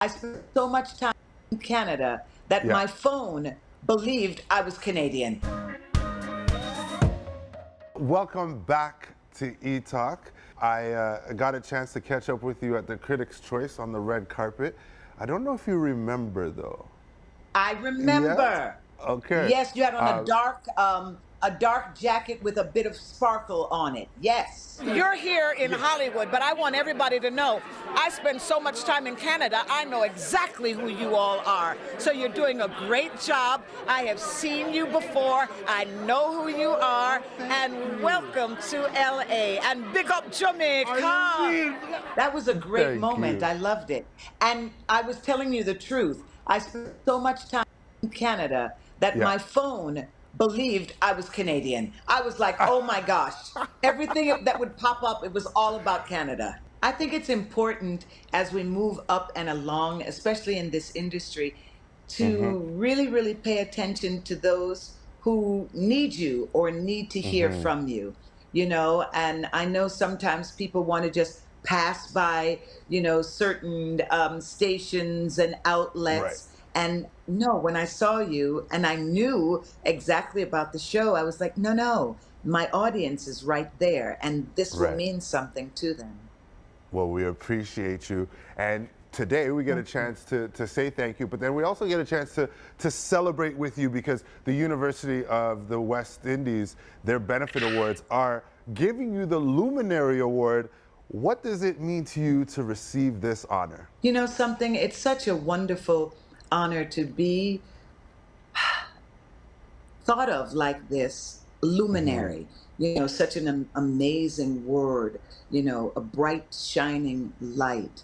I spent so much time in Canada that Yeah. my phone believed I was Canadian. Welcome back to Etalk. I got a chance to catch up with you at the Critics' Choice on the red carpet. I don't know if you remember though. I Yes? remember. Okay. Yes, you had on Uh, a dark jacket with a bit of sparkle on it. Yes. You're here in Hollywood, but I want everybody to know I spend so much time in Canada, I know exactly who you all are. So you're doing a great job. I have seen you before. I know who you are. And welcome to LA. And big up Jamaica. That was a great Thank moment. you. I loved it. And I was telling you the truth. I spent so much time in Canada that Yeah. my phone believed I was Canadian. I was like, oh my gosh. Everything that would pop up, it was all about Canada. I think it's important as we move up and along, especially in this industry, Mm-hmm. to really, really pay attention to those who need you or need to hear Mm-hmm. from you, and I know sometimes people want to just pass by, certain stations and Right. outlets. And no, when I saw you and I knew exactly about the show, I was like, no, no, my audience is right there, and this will Right. mean something to them. Well, we appreciate you. And today we get a Thank you. chance to say thank you, but then we also get a chance to celebrate with you because the University of the West Indies, their benefit awards, are giving you the Luminary Award. What does it mean to you to receive this honor? You know something? It's such a wonderful honor to be thought of like this Hmm. luminary, such an amazing word, a bright, shining light.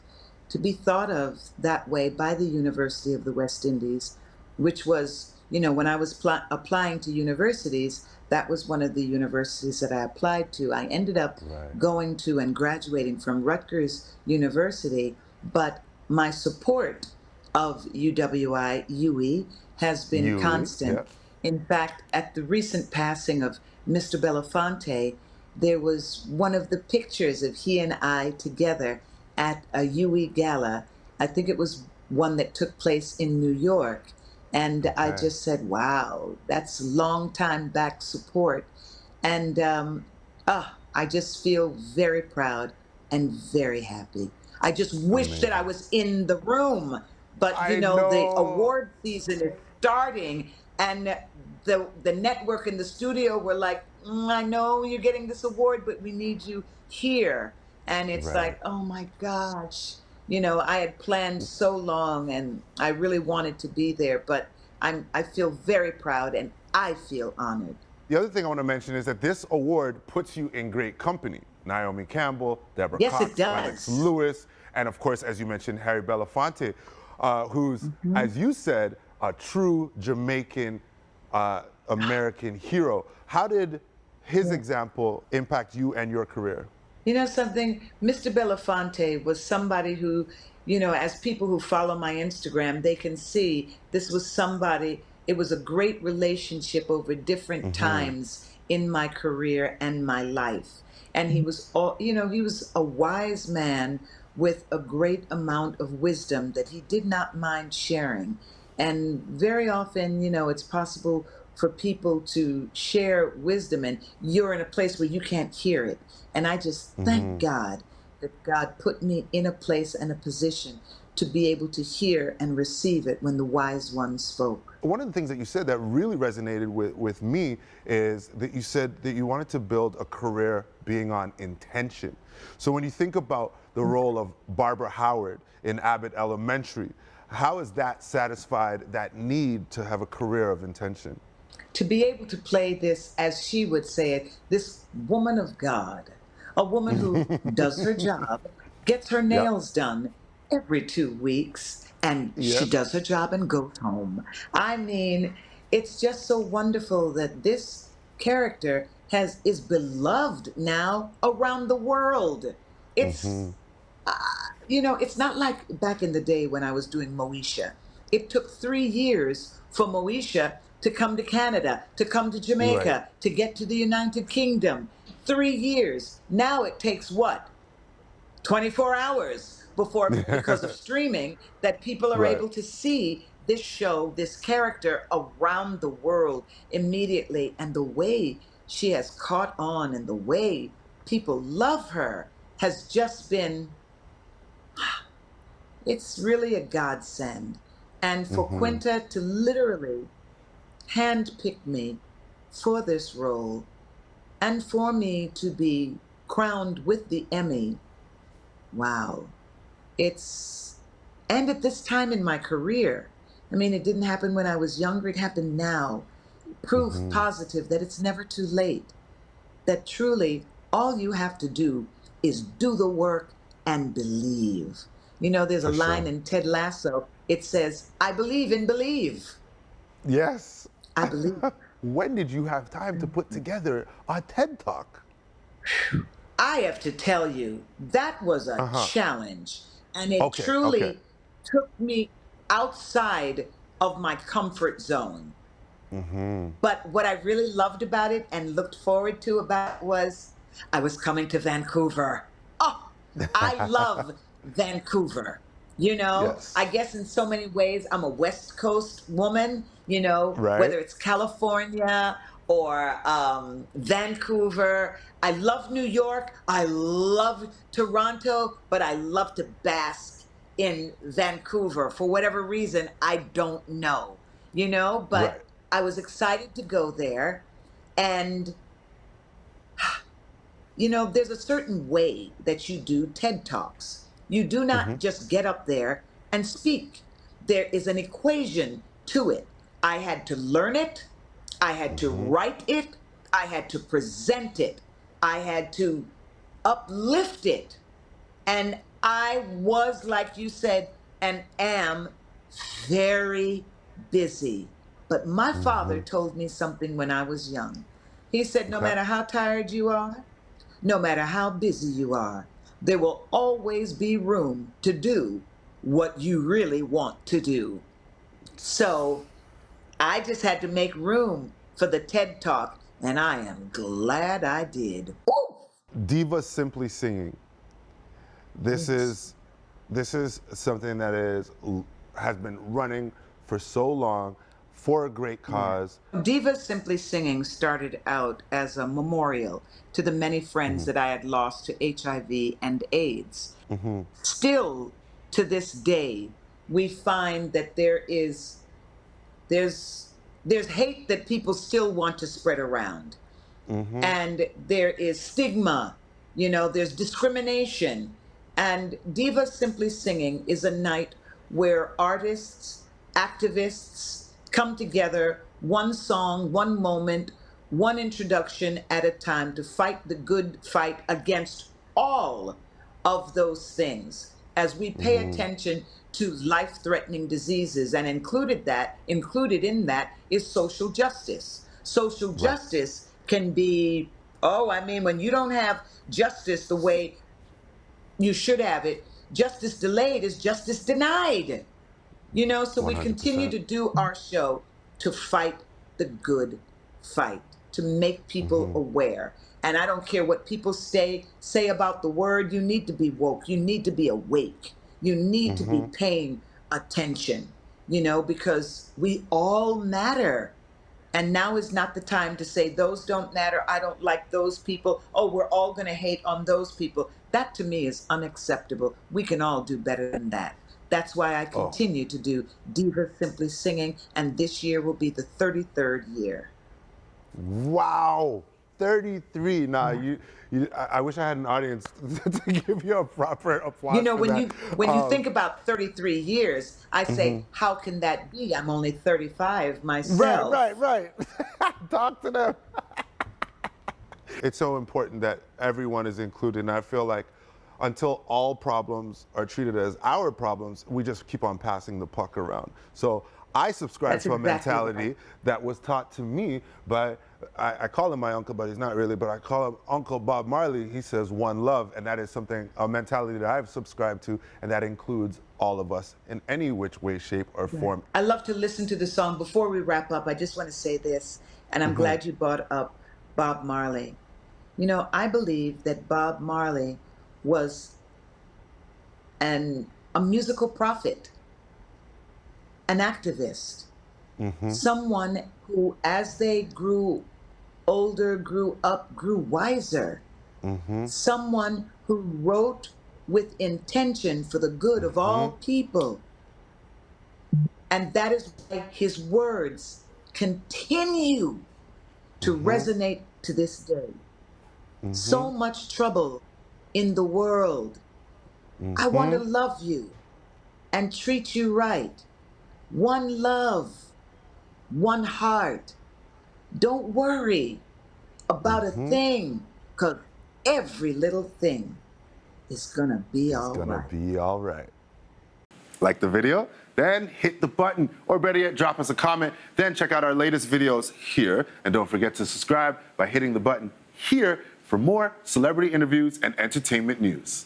To be thought of that way by the University of the West Indies, which was, when I was applying to universities, that was one of the universities that I applied to. I ended up Right. going to and graduating from Rutgers University, but my support of UWI, UE, has been Yuli, constant. yeah. In fact, at the recent passing of Mr. Belafonte, there was one of the pictures of he and I together at a UE gala. I think it was one that took place in New York. And I Okay. just said, wow, that's long time back support. And I just feel very proud and very happy. I just wish that I Amazing. was in the room. But I the know. award season is starting, and the network and the studio were like, I know you're getting this award, but we need you here. And it's Right. like, oh my gosh. I had planned so long and I really wanted to be there, but I feel very proud and I feel honored. The other thing I want to mention is that this award puts you in great company. Naomi Campbell, Deborah Yes, it Cox, Lennox does. Lewis, and of course, as you mentioned, Harry Belafonte, who's, Mhm. as you said, a true Jamaican American hero. How did his Yeah. example impact you and your career? You know something? Mr. Belafonte was somebody who, as people who follow my Instagram, they can see this was somebody, it was a great relationship over different Hmm. times in my career and my life. And he was all, he was a wise man with a great amount of wisdom that he did not mind sharing. And very often, it's possible for people to share wisdom and you're in a place where you can't hear it. And I just thank Hmm. God that God put me in a place and a position to be able to hear and receive it when the wise one spoke. One of the things that you said that really resonated with me is that you said that you wanted to build a career being on intention. So when you think about the role of Barbara Howard in Abbott Elementary, how has that satisfied that need to have a career of intention? To be able to play this, as she would say it, this woman of God, a woman who does her job, gets her Yep. nails done every 2 weeks, and she Yep. does her job and goes home. I mean, it's just so wonderful that this character is beloved now around the world. It's Hmm. it's not like back in the day when I was doing Moesha. It took 3 years for Moesha to come to Canada, to come to Right. Jamaica, to get to the United Kingdom. 3 years. Now it takes what? 24 hours before, because of streaming, that people are Right. able to see this show, this character around the world immediately. And the way she has caught on and the way people love her has just been, it's really a godsend. And for Quinta to literally handpick me for this role and for me to be crowned with the Emmy, wow. It's, and at this time in my career, I mean, it didn't happen when I was younger, it happened now. Proof positive that it's never too late, that truly all you have to do is do the work and believe. You know, there's a For line sure. in Ted Lasso, it says, I believe in believe. Yes. I believe. When did you have time to put together a TED Talk? I have to tell you, that was a Uh-huh. challenge. And it Okay, okay. truly took me outside of my comfort zone. But what I really loved about it and looked forward to about it was I was coming to Vancouver. Oh, I love Vancouver. You know, I Yes. guess in so many ways, I'm a West Coast woman, you know, Right? whether it's California or Vancouver. I love New York. I love Toronto, but I love to bask in Vancouver for whatever reason. I don't know, you know, but Right. I was excited to go there. And, you know, there's a certain way that you do TED Talks. You do not just get up there and speak. There is an equation to it. I had to learn it. I had to write it. I had to present it. I had to uplift it. And I was, like you said, and am very busy. But my father told me something when I was young. He said, no Okay. matter how tired you are, no matter how busy you are, there will always be room to do what you really want to do. So I just had to make room for the TED Talk, and I am glad I did. Woo! DIVAS Simply Singing. This Yes. is this is something that has been running for so long for a great Yeah. cause. DIVAS Simply Singing started out as a memorial to the many friends that I had lost to HIV and AIDS. Still to this day, we find that there's there's hate that people still want to spread around. And there is stigma, you know, there's discrimination. And Diva Simply Singing is a night where artists, activists come together, one song, one moment, one introduction at a time to fight the good fight against all of those things as we pay attention to life-threatening diseases. And included in that is social justice. Social Right. justice can be, oh, I mean, when you don't have justice the way you should have it, justice delayed is justice denied. You know, so we continue 100%. to do our show to fight the good fight, to make people aware. And I don't care what people say about the word, you need to be woke, you need to be awake, you need to be paying attention, you know, because we all matter. And now is not the time to say, those don't matter. I don't like those people. Oh, we're all going to hate on those people. That to me is unacceptable. We can all do better than that. That's why I Oh, continue to do Diva Simply Singing. And this year will be the 33rd year. wow. 33. Nah, I wish I had an audience to give you a proper You applause know, for that. when you think about 33 years, I say, how can that be? I'm only 35 Right, myself. right, right. Talk to them. It's so important that everyone is included, and I feel like until all problems are treated as our problems, we just keep on passing the puck around. So I subscribe That's to a exactly right. mentality that was taught to me by, I call him my uncle, but he's not really, but I call him Uncle Bob Marley. He says one love, and that is something, a mentality that I've subscribed to, and that includes all of us in any which way, shape, or form. I love to listen to the song. Before we wrap up, I just want to say this, and I'm glad you brought up Bob Marley. You know, I believe that Bob Marley was and a musical prophet, an activist, someone who, as they grew older, grew up, grew wiser, someone who wrote with intention for the good of all people. And that is why his words continue to resonate to this day. So much trouble in the world. I want to love you and treat you right. One love, one heart. Don't worry about a thing, because every little thing is gonna be all right. It's gonna be all right. Like the video? Then hit the button, or better yet, drop us a comment. Then check out our latest videos here. And don't forget to subscribe by hitting the button here for more celebrity interviews and entertainment news.